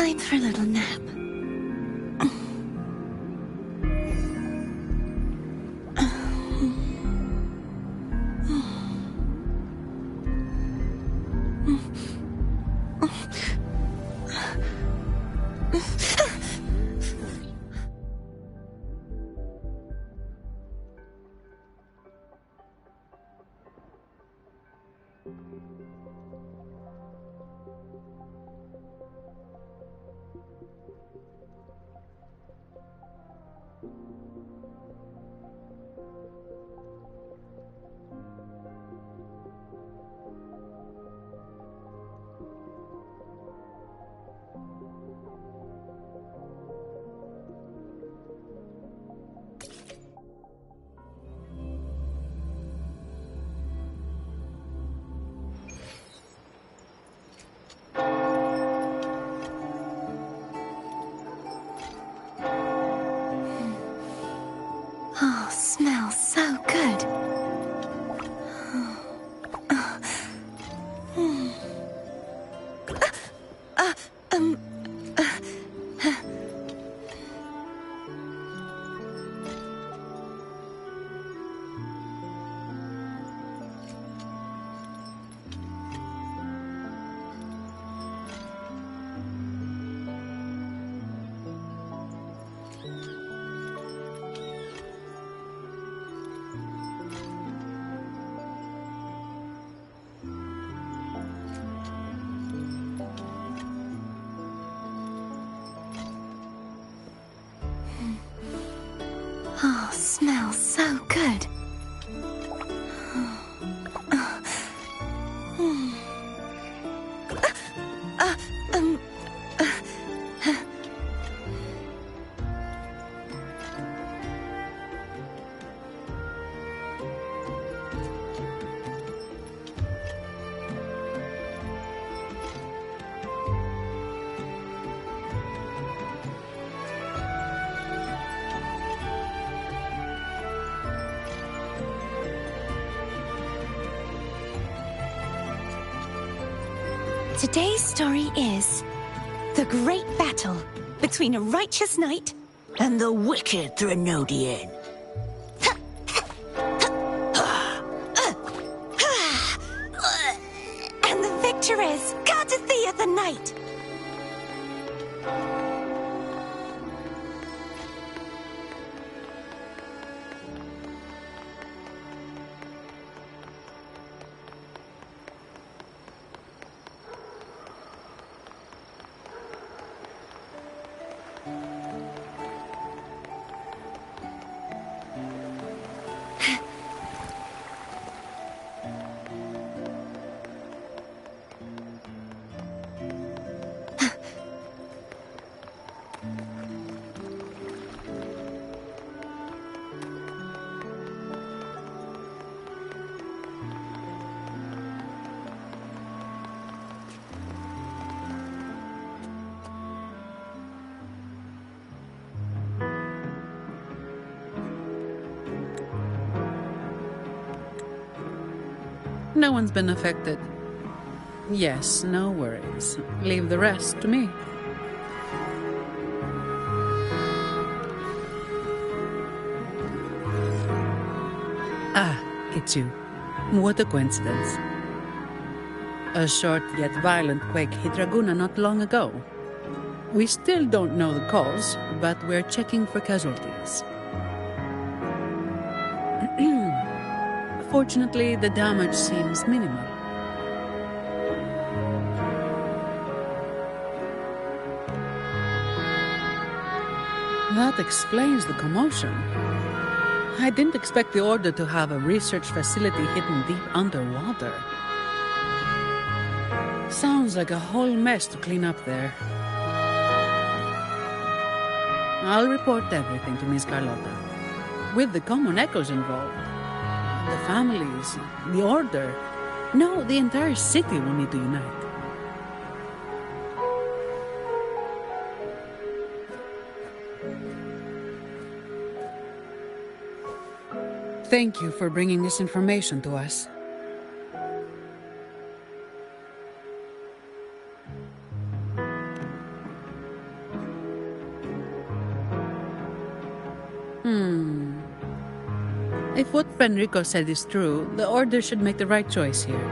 Time for a little nap. Oh, smells so good. Um... Oh, smells so good. Um... Today's story is the great battle between a righteous knight and the wicked Threnodian. And the victor is Cardathea the Knight. No one's been affected. Yes, no worries. Leave the rest to me. Ah, it's you. What a coincidence. A short yet violent quake hit Raguna not long ago. We still don't know the cause, but we're checking for casualties. Fortunately, the damage seems minimal. That explains the commotion. I didn't expect the Order to have a research facility hidden deep underwater. Sounds like a whole mess to clean up there. I'll report everything to Miss Carlotta. With the common echoes involved. The families, the Order. No, the entire city will need to unite. Thank you for bringing this information to us. If what Fenrico said is true, the Order should make the right choice here.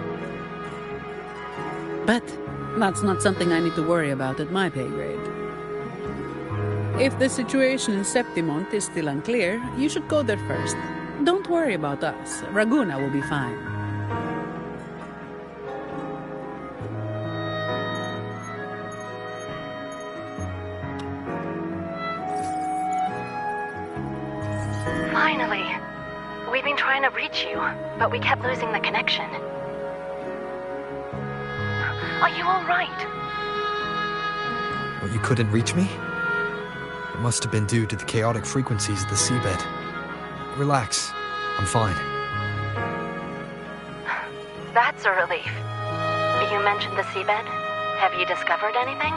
But that's not something I need to worry about at my pay grade. If the situation in Septimont is still unclear, you should go there first. Don't worry about us. Raguna will be fine. Finally. We've been trying to reach you, but we kept losing the connection. Are you all right? Well, you couldn't reach me? It must have been due to the chaotic frequencies of the seabed. Relax. I'm fine. That's a relief. You mentioned the seabed. Have you discovered anything?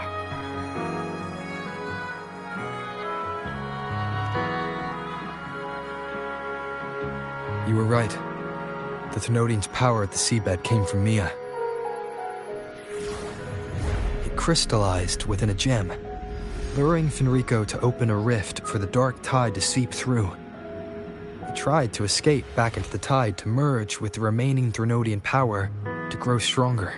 You were right. The Thenodian's power at the seabed came from Mia. It crystallized within a gem, luring Fenrico to open a rift for the dark tide to seep through. He tried to escape back into the tide to merge with the remaining Thenodian power to grow stronger.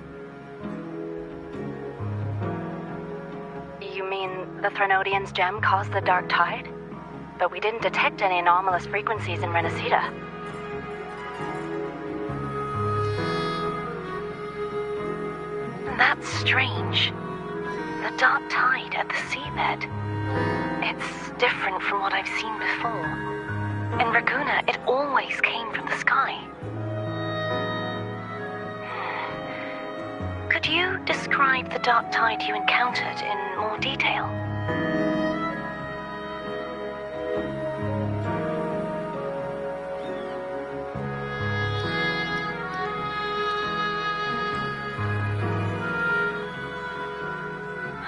You mean the Thenodian's gem caused the dark tide? But we didn't detect any anomalous frequencies in Renacida. That's strange. The dark tide at the seabed. It's different from what I've seen before. In Raguna, it always came from the sky. Could you describe the dark tide you encountered in more detail?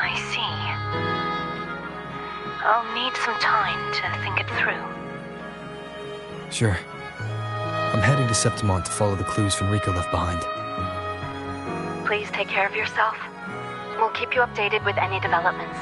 I see. I'll need some time to think it through. Sure. I'm heading to Septimont to follow the clues Fenrico left behind. Please take care of yourself. We'll keep you updated with any developments.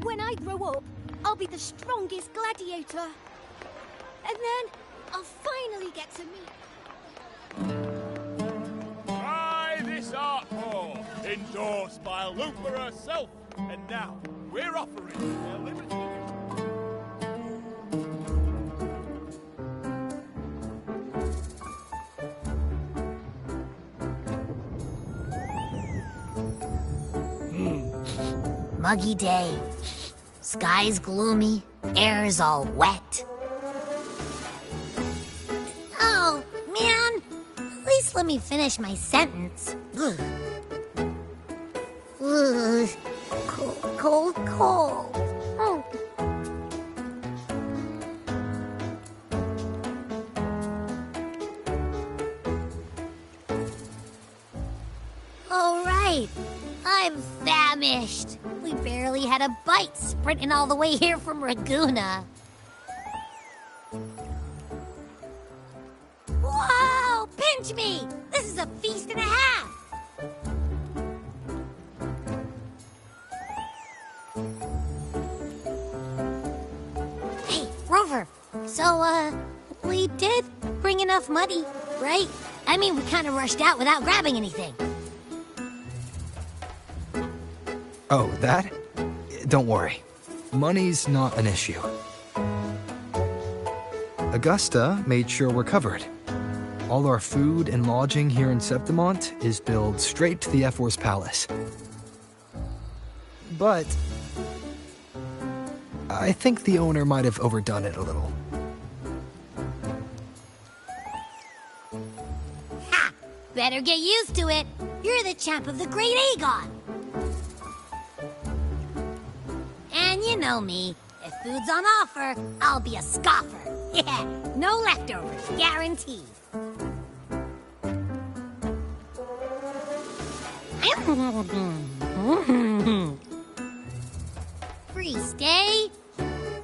When I grow up, I'll be the strongest gladiator. And then I'll finally get to meet... Try this art form, endorsed by Lupa herself. And now, we're offering a limited Muggy day. Sky's gloomy, air's all wet. let me finish my sentence. Ugh. Ugh. Cold, cold, cold. Oh. All right. I'm famished. We barely had a bite sprinting all the way here from Raguena. Whoa! Pinch me! This is a feast and a half! Hey, Rover. So, we did bring enough money, right? I mean, we kind of rushed out without grabbing anything. Oh, that? Don't worry. Money's not an issue. Augusta made sure we're covered. All our food and lodging here in Septimont is billed straight to the F-Force Palace. But I think the owner might have overdone it a little. Ha! Better get used to it. You're the champ of the Great Aegon. And you know me. If food's on offer, I'll be a scoffer. Yeah, no leftovers, guaranteed. Free stay,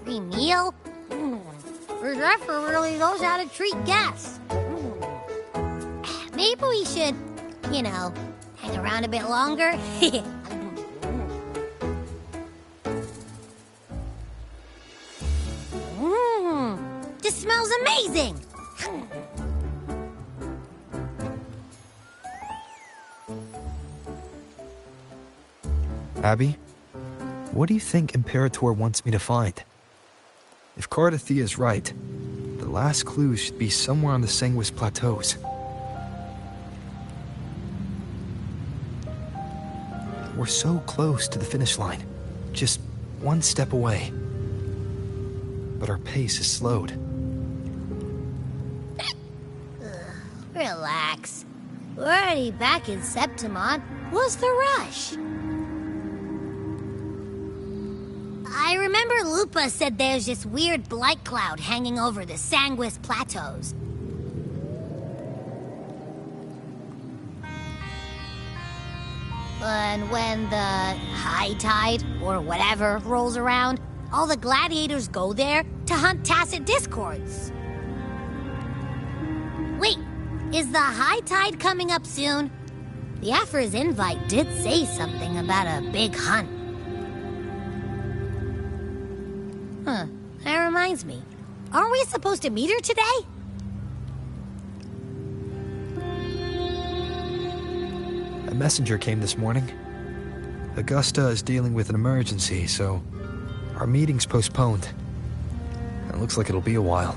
free meal. This effer really knows how to treat guests. Maybe we should, you know, hang around a bit longer. This smells amazing! Abby, what do you think Imperator wants me to find? If Cardathia's right, the last clues should be somewhere on the Sanguis Plateaus. We're so close to the finish line, just one step away. But our pace is slowed. Relax. We're already back in Septimont. What's the rush? I remember Lupa said there's this weird blight cloud hanging over the Sanguis Plateaus. And when the high tide, or whatever, rolls around, all the gladiators go there to hunt tacit discords. Wait, is the high tide coming up soon? The Afra's invite did say something about a big hunt. Huh, that reminds me. Aren't we supposed to meet her today? A messenger came this morning. Augusta is dealing with an emergency, so our meeting's postponed. It looks like it'll be a while.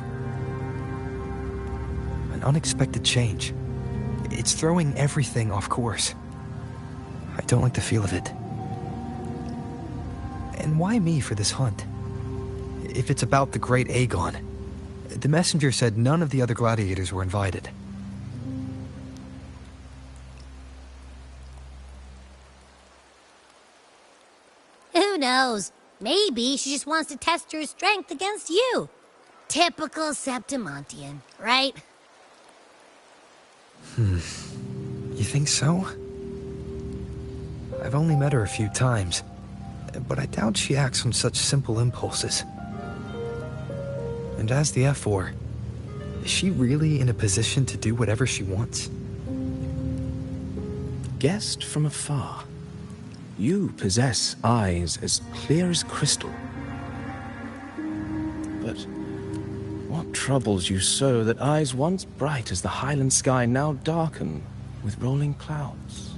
An unexpected change. It's throwing everything off course. I don't like the feel of it. And why me for this hunt? If it's about the Great Aegon, the messenger said none of the other gladiators were invited. Who knows? Maybe she just wants to test her strength against you. Typical Septimontian, right? You think so? I've only met her a few times, but I doubt she acts on such simple impulses. And as the F4, is she really in a position to do whatever she wants? Guessed from afar, you possess eyes as clear as crystal. But what troubles you so that eyes once bright as the highland sky now darken with rolling clouds?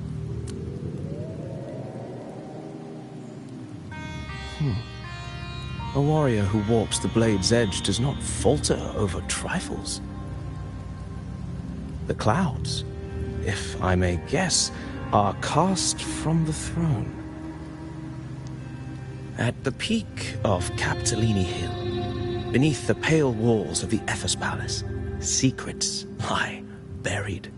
A warrior who walks the blade's edge does not falter over trifles. The clouds, if I may guess, are cast from the throne. At the peak of Capitolini Hill, beneath the pale walls of the Ephes Palace, secrets lie buried.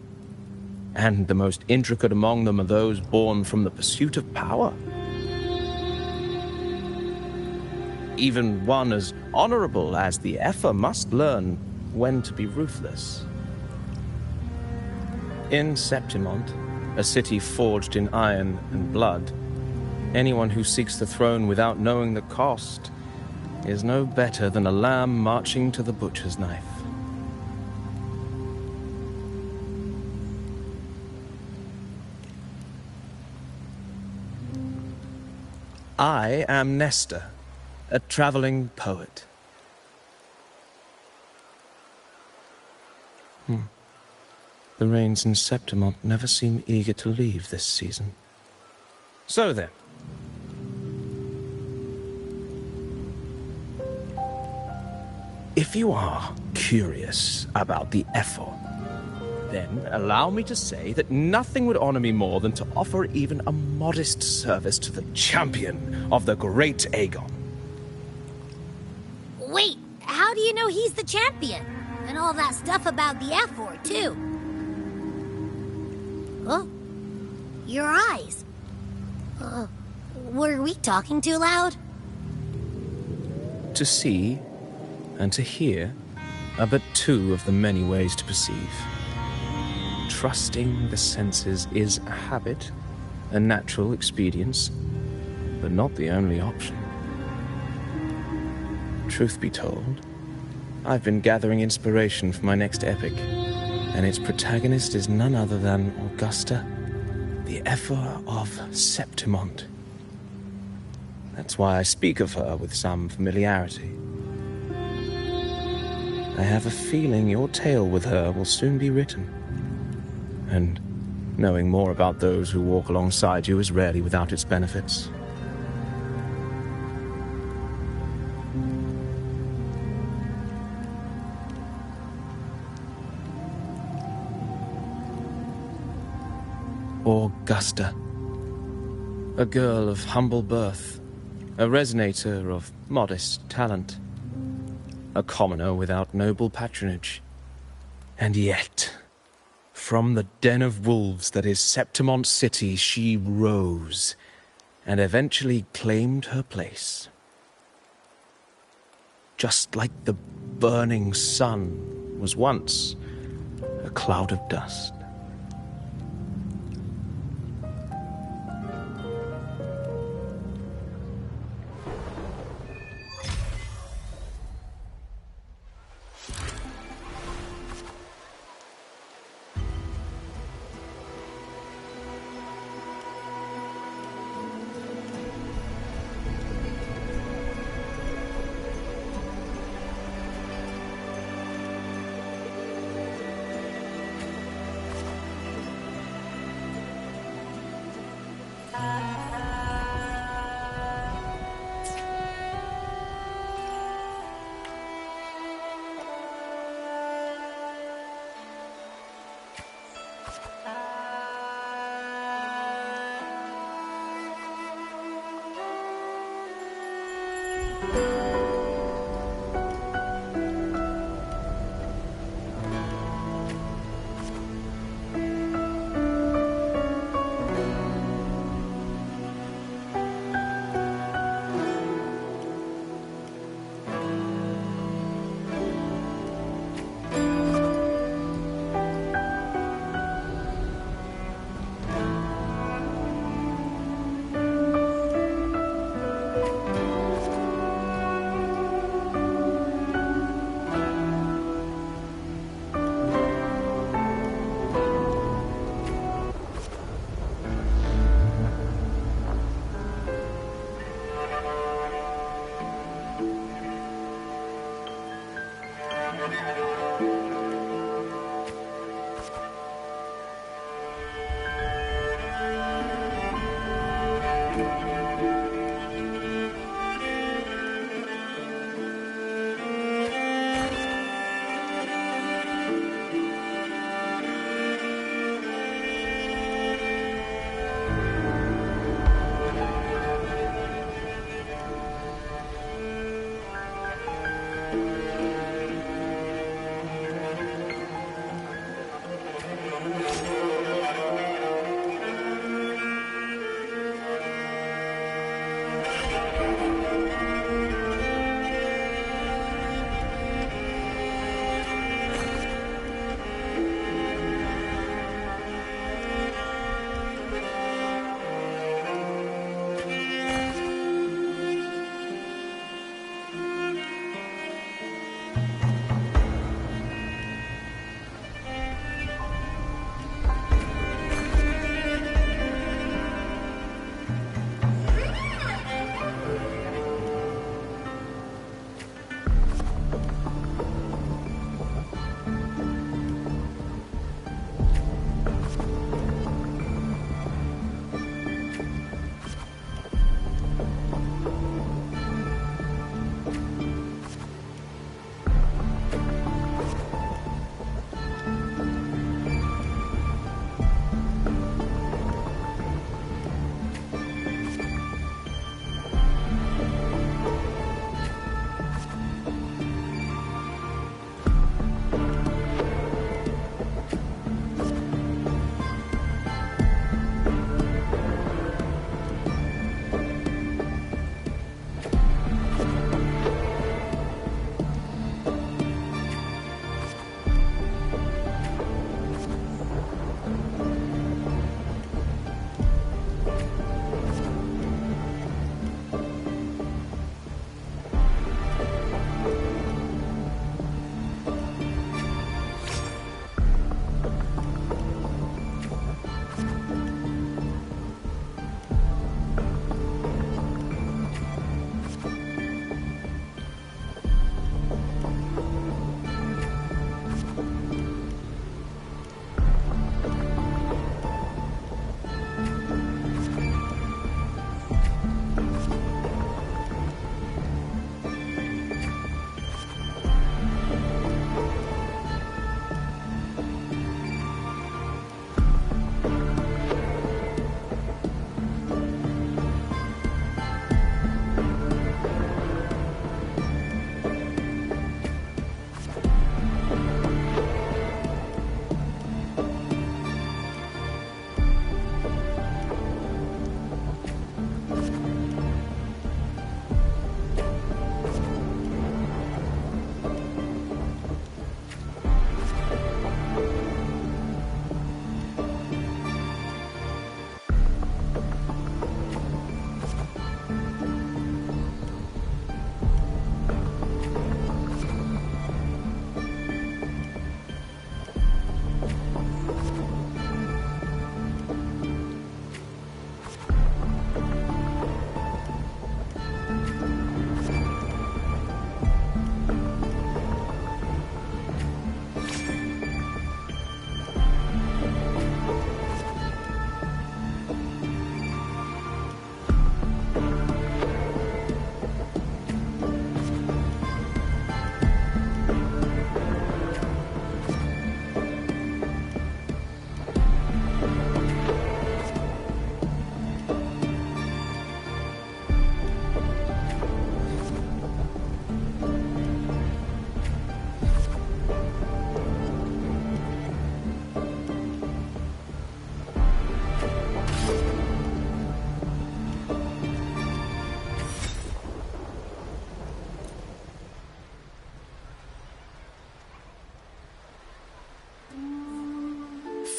and the most intricate among them are those born from the pursuit of power. Even one as honorable as the Effa must learn when to be ruthless. In Septimont, a city forged in iron and blood, anyone who seeks the throne without knowing the cost is no better than a lamb marching to the butcher's knife. I am Nestor, a traveling poet. The rains in Septimont never seem eager to leave this season. So then. If you are curious about the Effa, then allow me to say that nothing would honor me more than to offer even a modest service to the champion of the great Aegon. Wait, how do you know he's the champion? And all that stuff about the F-Word, too. Oh, your eyes. Were we talking too loud? To see and to hear are but two of the many ways to perceive. Trusting the senses is a habit, a natural expedience, but not the only option. Truth be told, I've been gathering inspiration for my next epic, and its protagonist is none other than Augusta, the Effa of Septimont. That's why I speak of her with some familiarity. I have a feeling your tale with her will soon be written. And knowing more about those who walk alongside you is rarely without its benefits. Augusta, a girl of humble birth, a resonator of modest talent, a commoner without noble patronage, and yet, from the den of wolves that is Septimont City, she rose and eventually claimed her place. Just like the burning sun was once a cloud of dust.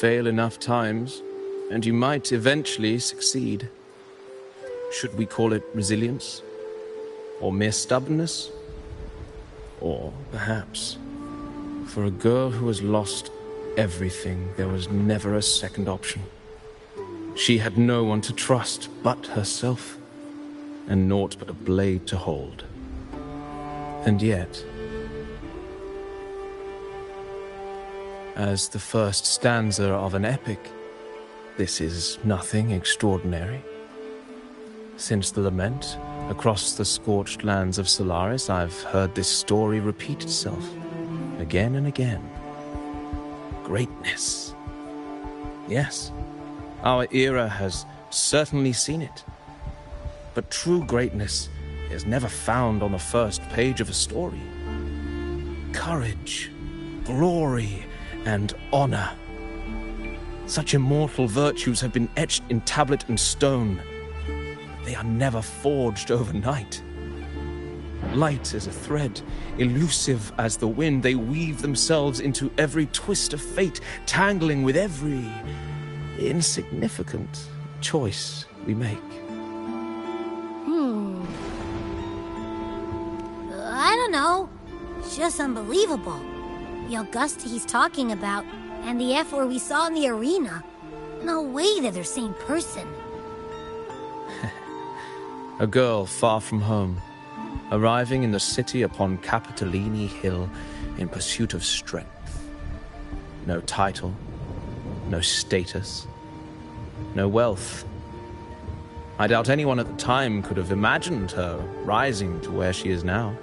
fail enough times, and you might eventually succeed. Should we call it resilience? Or mere stubbornness? Or perhaps, for a girl who has lost everything, there was never a second option. She had no one to trust but herself, and naught but a blade to hold. And yet, as the first stanza of an epic, this is nothing extraordinary. Since the lament, across the scorched lands of Solaris, I've heard this story repeat itself, again and again. Greatness. Yes, our era has certainly seen it. But true greatness is never found on the first page of a story. Courage, glory, and honor. Such immortal virtues have been etched in tablet and stone. They are never forged overnight. Light as a thread, elusive as the wind, they weave themselves into every twist of fate, tangling with every insignificant choice we make. I don't know. It's just unbelievable. The Augusta he's talking about, and the F-word we saw in the arena. No way they're the same person. A girl far from home, arriving in the city upon Capitolini Hill in pursuit of strength. No title, no status, no wealth. I doubt anyone at the time could have imagined her rising to where she is now.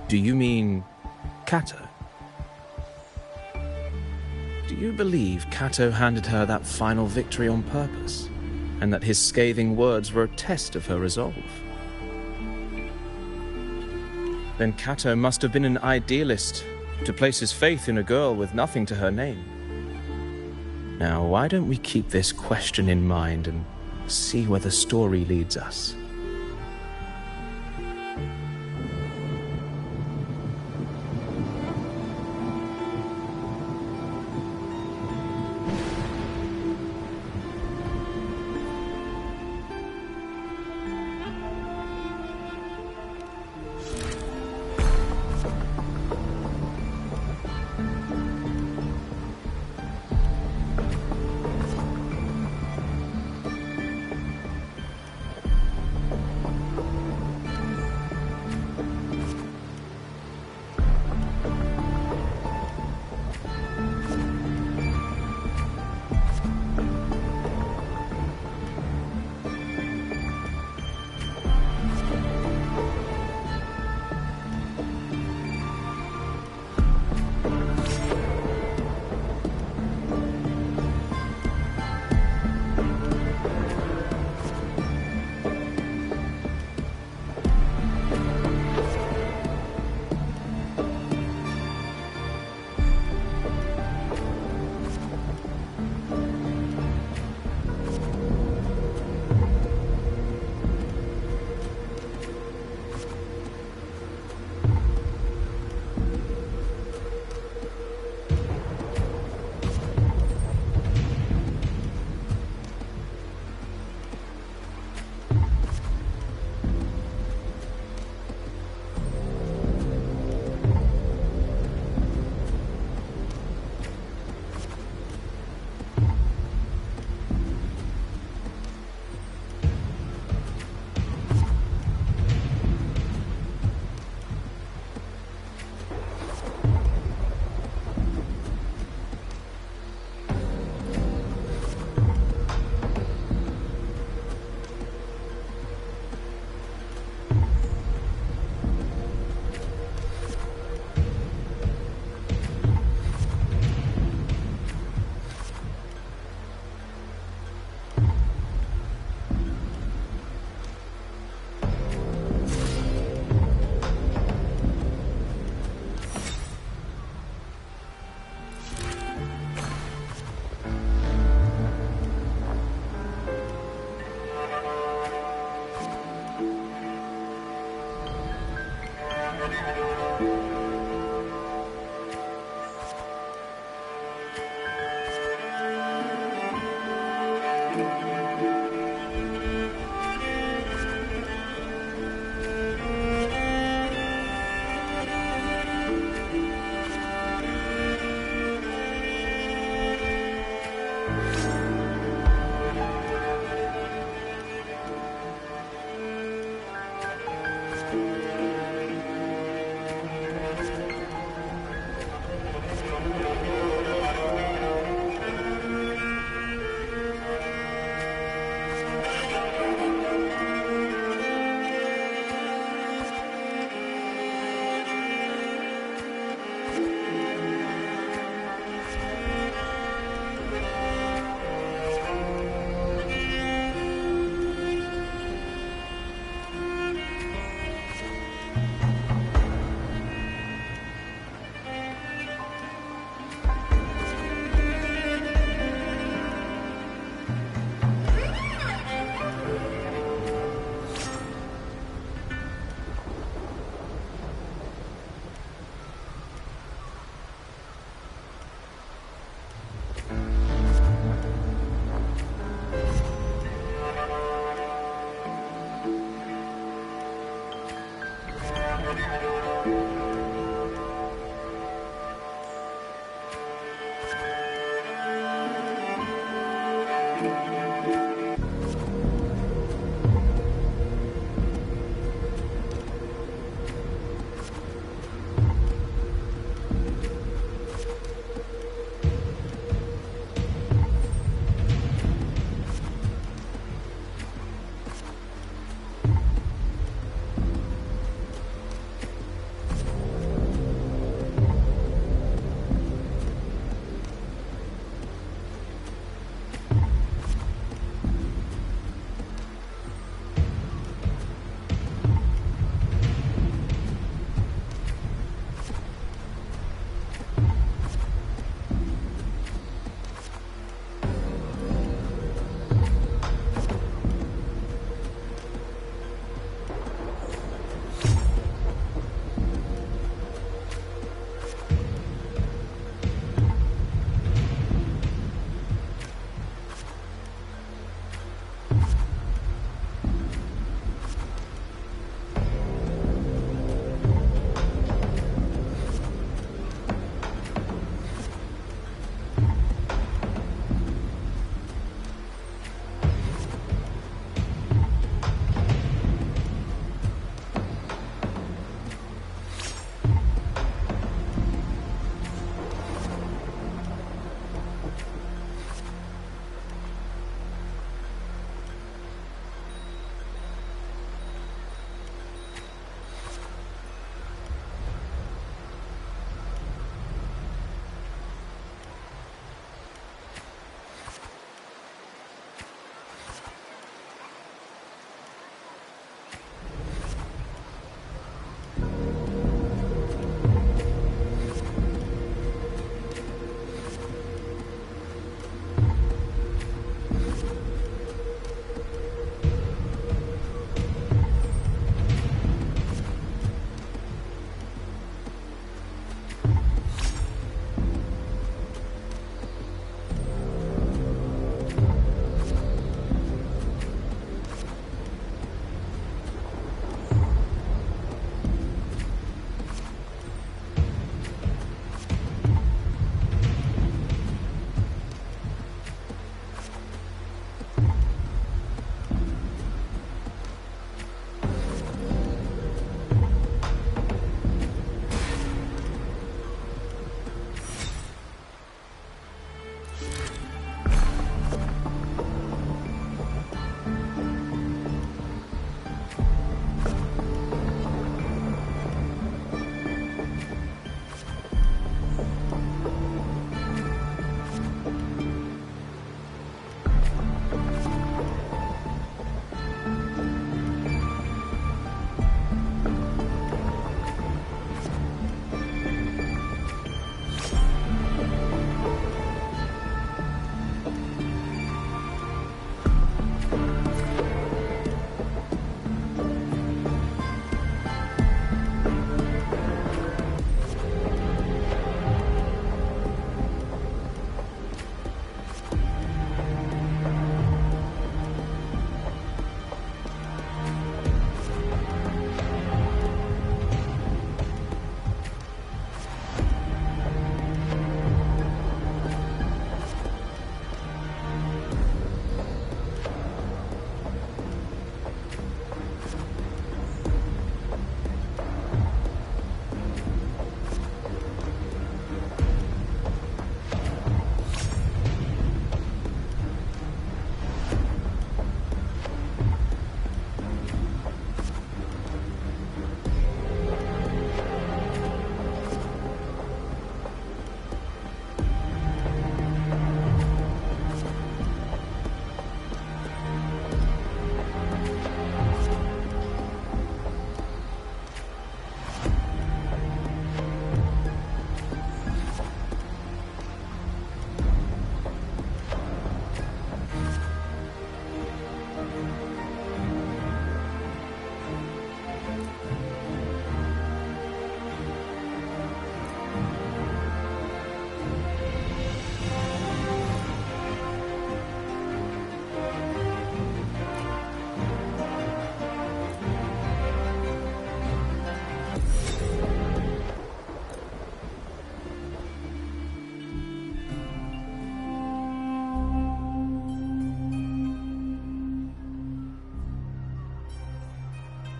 Do you mean Cato? Do you believe Cato handed her that final victory on purpose, and that his scathing words were a test of her resolve? Then Cato must have been an idealist to place his faith in a girl with nothing to her name. Now, why don't we keep this question in mind and see where the story leads us?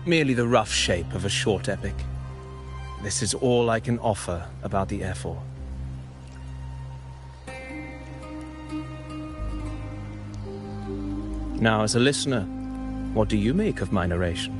merely the rough shape of a short epic. This is all I can offer about the Ephor. Now, as a listener, what do you make of my narration?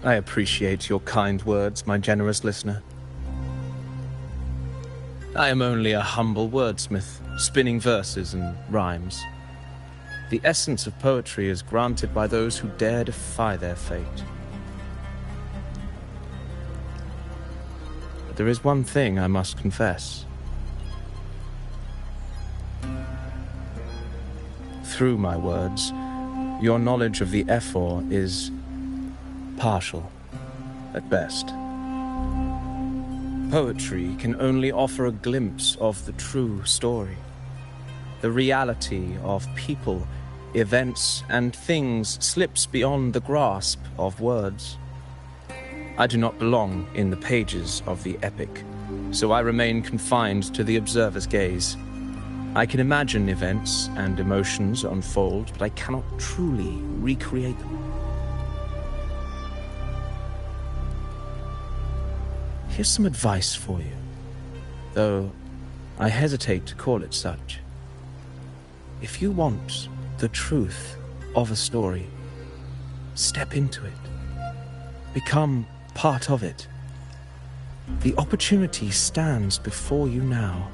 I appreciate your kind words, my generous listener. I am only a humble wordsmith, spinning verses and rhymes. The essence of poetry is granted by those who dare defy their fate. But there is one thing I must confess. Through my words, your knowledge of the Ephor is partial, at best. Poetry can only offer a glimpse of the true story, the reality of people, events, and things slips beyond the grasp of words. I do not belong in the pages of the epic, so I remain confined to the observer's gaze. I can imagine events and emotions unfold, but I cannot truly recreate them. Here's some advice for you, though I hesitate to call it such. If you want the truth of a story, step into it. Become part of it. The opportunity stands before you now.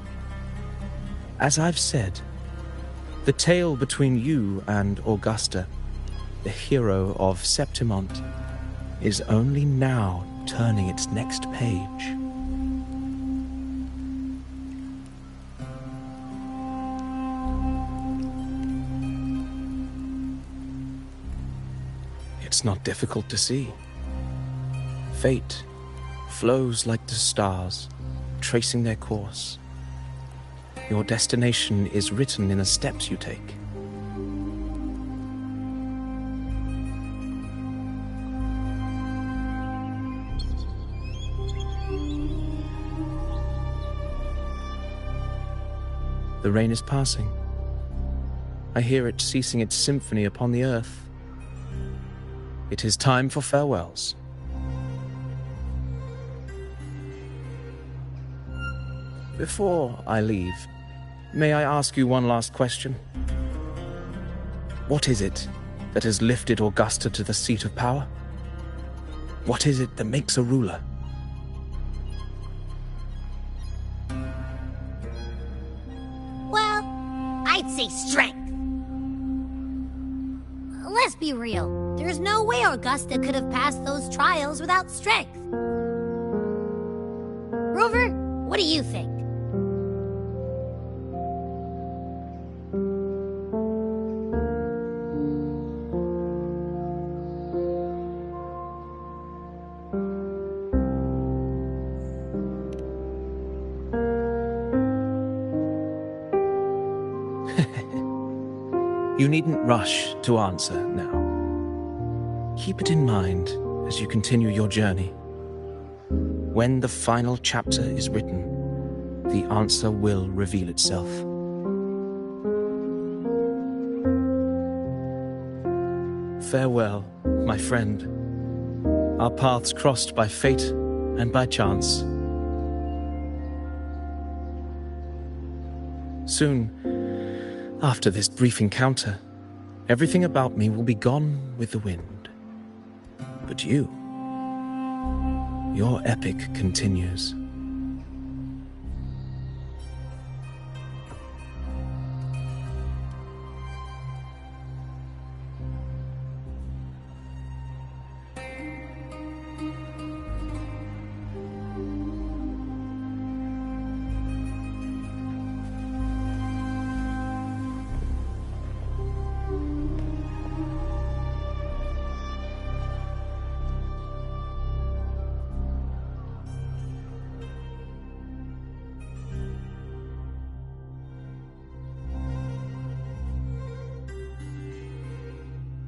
As I've said, the tale between you and Augusta, the hero of Septimont, is only now turning its next page. It's not difficult to see. Fate flows like the stars, tracing their course. Your destination is written in the steps you take. The rain is passing. I hear it ceasing its symphony upon the earth. It is time for farewells. Before I leave, may I ask you one last question? What is it that has lifted Augusta to the seat of power? What is it that makes a ruler? I'd say strength. Let's be real. There's no way Augusta could have passed those trials without strength. Rover, what do you think? You needn't rush to answer now. Keep it in mind as you continue your journey. When the final chapter is written, the answer will reveal itself. Farewell, my friend. Our paths crossed by fate and by chance. Soon, after this brief encounter, everything about me will be gone with the wind. But you, your epic continues.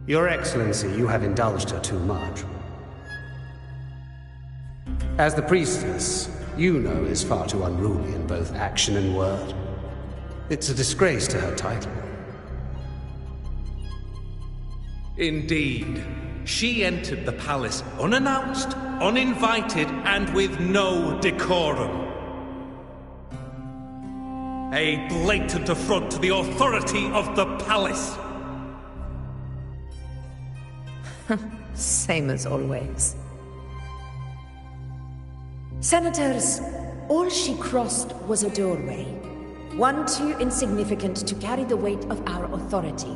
Your Excellency, you have indulged her too much. As the priestess, Yuno is far too unruly in both action and word. It's a disgrace to her title. Indeed. She entered the palace unannounced, uninvited, and with no decorum. A blatant affront to the authority of the palace. Same as always. Senators, all she crossed was a doorway. One too insignificant to carry the weight of our authority,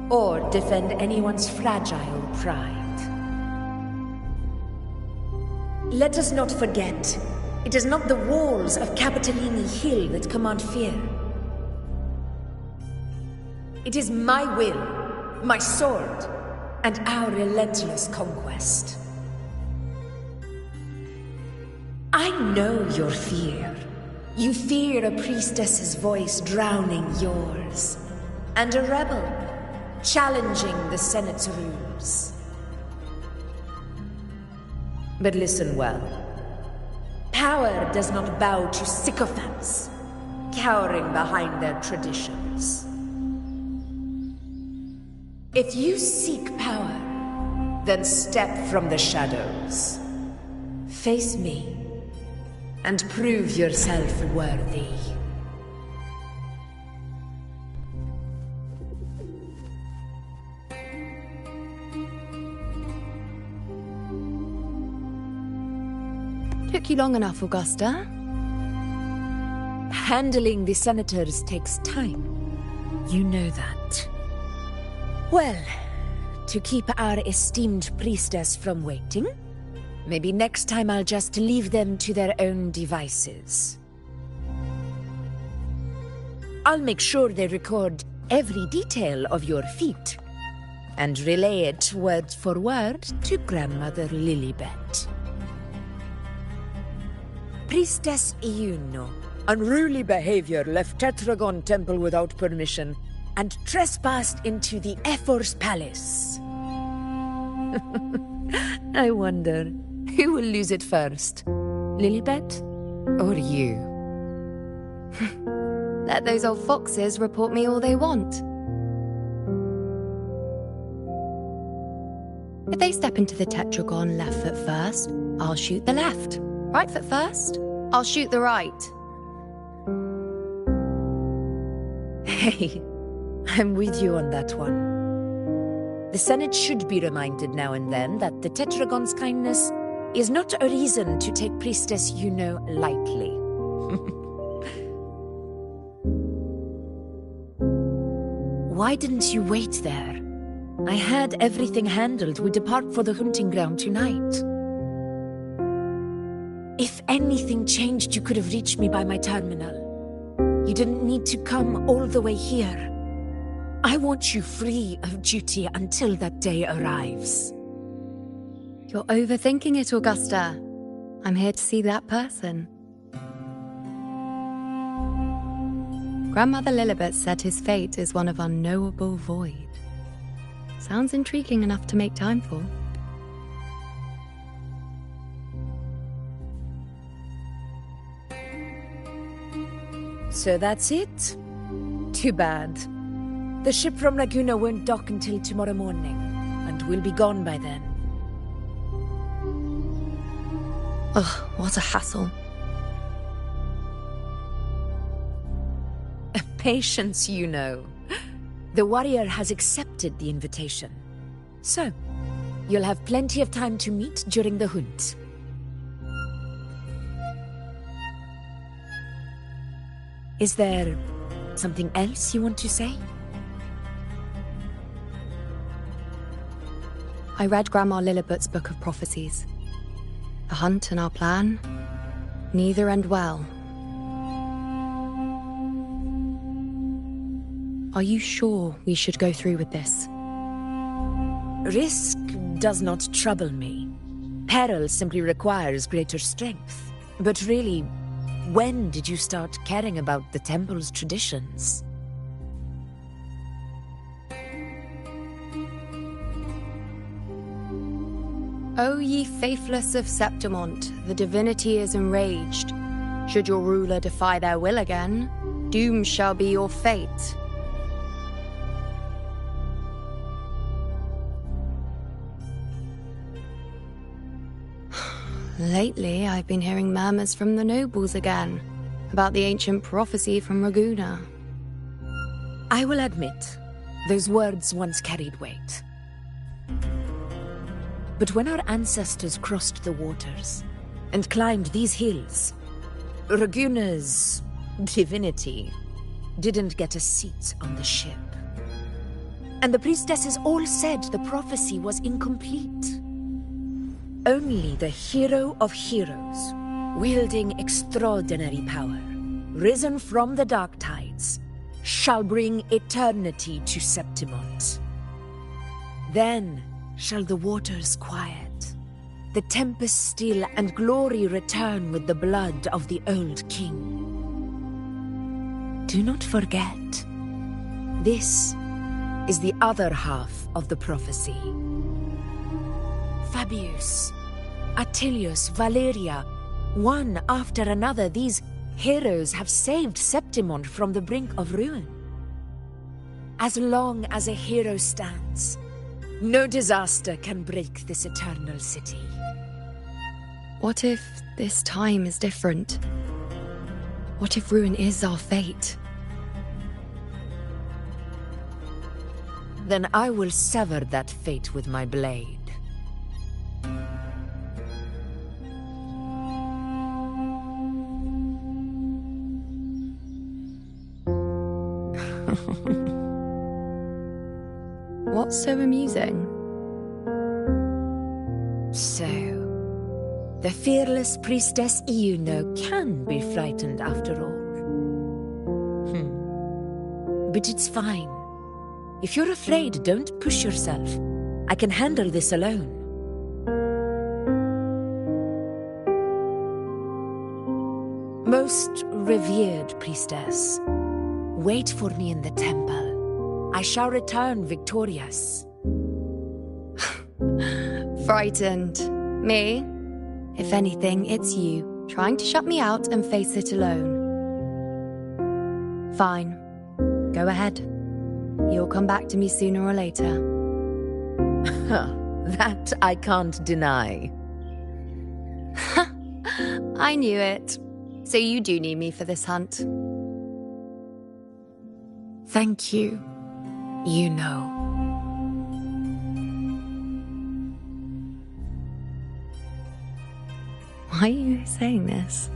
or defend anyone's fragile pride. Let us not forget, it is not the walls of Capitolini Hill that command fear. It is my will, my sword, and our relentless conquest. I know your fear. You fear a priestess's voice drowning yours, and a rebel challenging the Senate's rules. But listen well. Power does not bow to sycophants, cowering behind their traditions. If you seek power, then step from the shadows. Face me, and prove yourself worthy. Took you long enough, Augusta. Handling the senators takes time. You know that. Well, to keep our esteemed priestess from waiting, maybe next time I'll just leave them to their own devices. I'll make sure they record every detail of your feat, and relay it word for word to Grandmother Lilibet. Priestess Yuno. Unruly behavior left Tetragon Temple without permission and trespassed into the Ephor's palace. I wonder, who will lose it first? Lilibet or you? Let those old foxes report me all they want. If they step into the Tetragon left foot first, I'll shoot the left. Right foot first, I'll shoot the right. Hey, I'm with you on that one. The Senate should be reminded now and then that the Tetragon's kindness is not a reason to take Priestess Yuno lightly. Why didn't you wait there? I had everything handled. We depart for the hunting ground tonight. If anything changed, you could have reached me by my terminal. You didn't need to come all the way here. I want you free of duty until that day arrives. You're overthinking it, Augusta. I'm here to see that person. Grandmother Lilibet said his fate is one of unknowable void. Sounds intriguing enough to make time for. So that's it? Too bad. The ship from Laguna won't dock until tomorrow morning, and we'll be gone by then. Ugh, what a hassle. Patience, you know. The warrior has accepted the invitation. So, you'll have plenty of time to meet during the hunt. Is there something else you want to say? I read Grandma Lilibet's Book of Prophecies. The hunt and our plan, neither end well. Are you sure we should go through with this? Risk does not trouble me. Peril simply requires greater strength. But really, when did you start caring about the temple's traditions? O ye faithless of Septimont, the divinity is enraged. Should your ruler defy their will again, doom shall be your fate. Lately, I've been hearing murmurs from the nobles again, about the ancient prophecy from Raguna. I will admit, those words once carried weight. But when our ancestors crossed the waters and climbed these hills, Raguna's divinity didn't get a seat on the ship. And the priestesses all said the prophecy was incomplete. Only the hero of heroes, wielding extraordinary power, risen from the dark tides, shall bring eternity to Septimont. Then shall the waters quiet, the tempest still, and glory return with the blood of the old king. Do not forget, this is the other half of the prophecy. Fabius, Attilius, Valeria, one after another, these heroes have saved Septimont from the brink of ruin. As long as a hero stands, no disaster can break this eternal city. What if this time is different? What if ruin is our fate? Then I will sever that fate with my blade. What's so amusing? So, the fearless priestess Iuno can be frightened after all. But it's fine. If you're afraid, don't push yourself. I can handle this alone. Most revered priestess, wait for me in the temple. I shall return victorious. Frightened. Me? If anything, it's you, trying to shut me out and face it alone. Fine. Go ahead. You'll come back to me sooner or later. That I can't deny. I knew it. So you do need me for this hunt. Thank you. You know. Why are you saying this?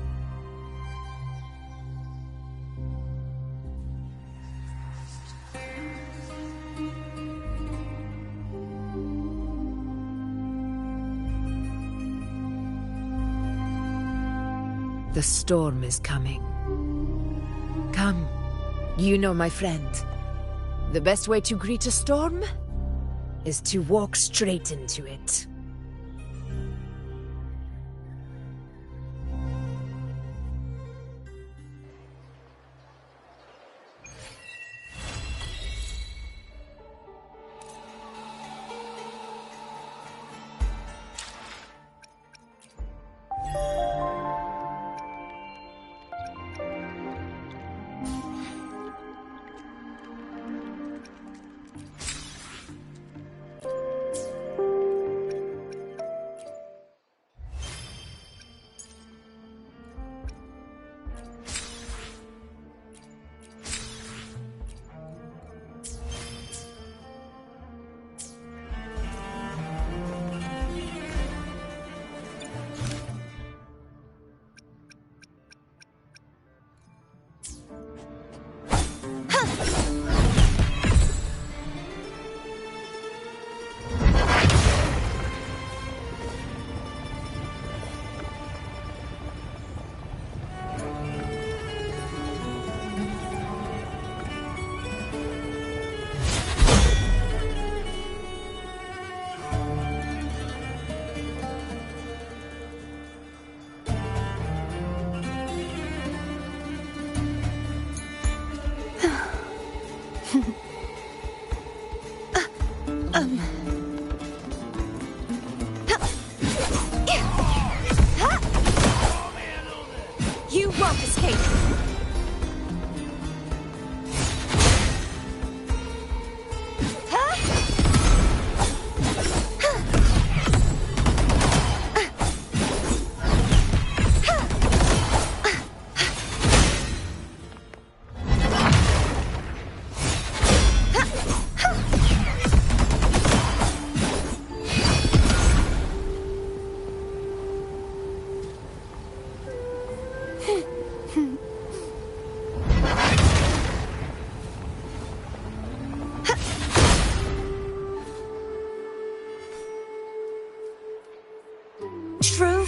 The storm is coming. Come, you know my friend. The best way to greet a storm is to walk straight into it.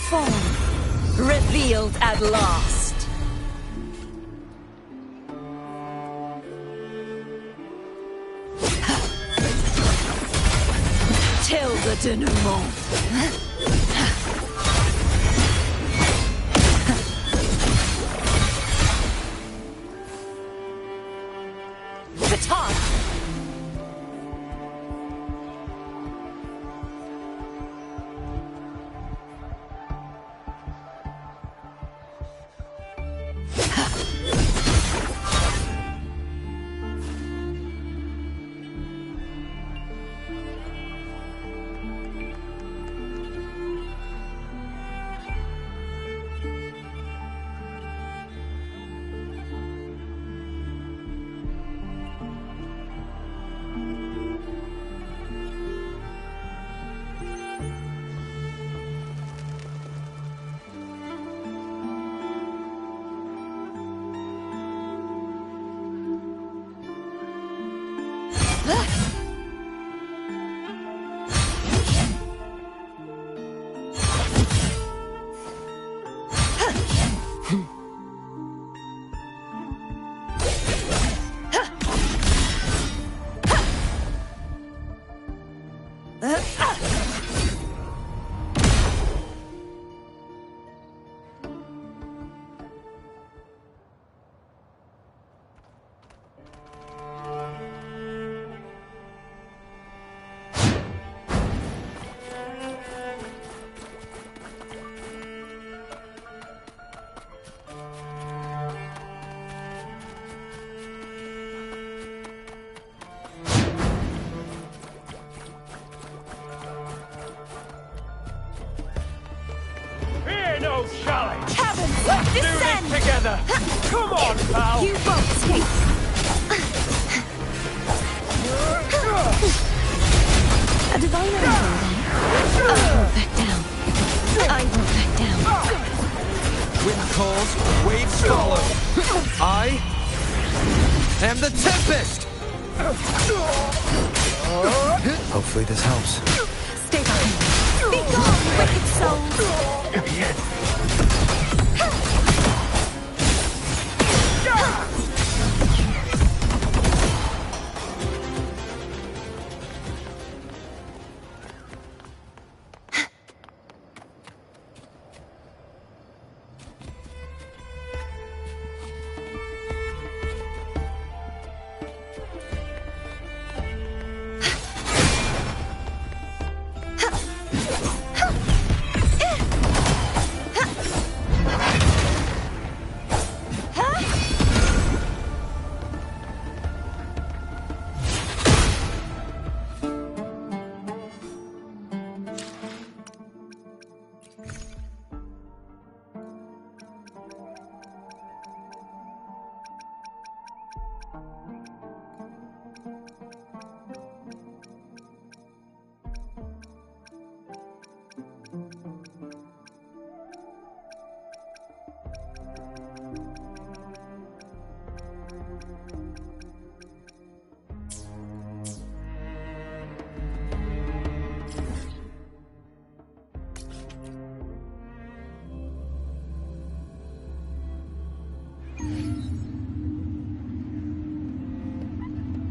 form, revealed at last. Till the denouement. Baton! No challenge! Cabin, Let's descend! do this together! Come on, pal! You won't escape! A divine angel, then. I won't back down. I won't back down. Wind calls, waves follow. I am the Tempest! Hopefully this helps. Stay behind. Be gone, wicked souls!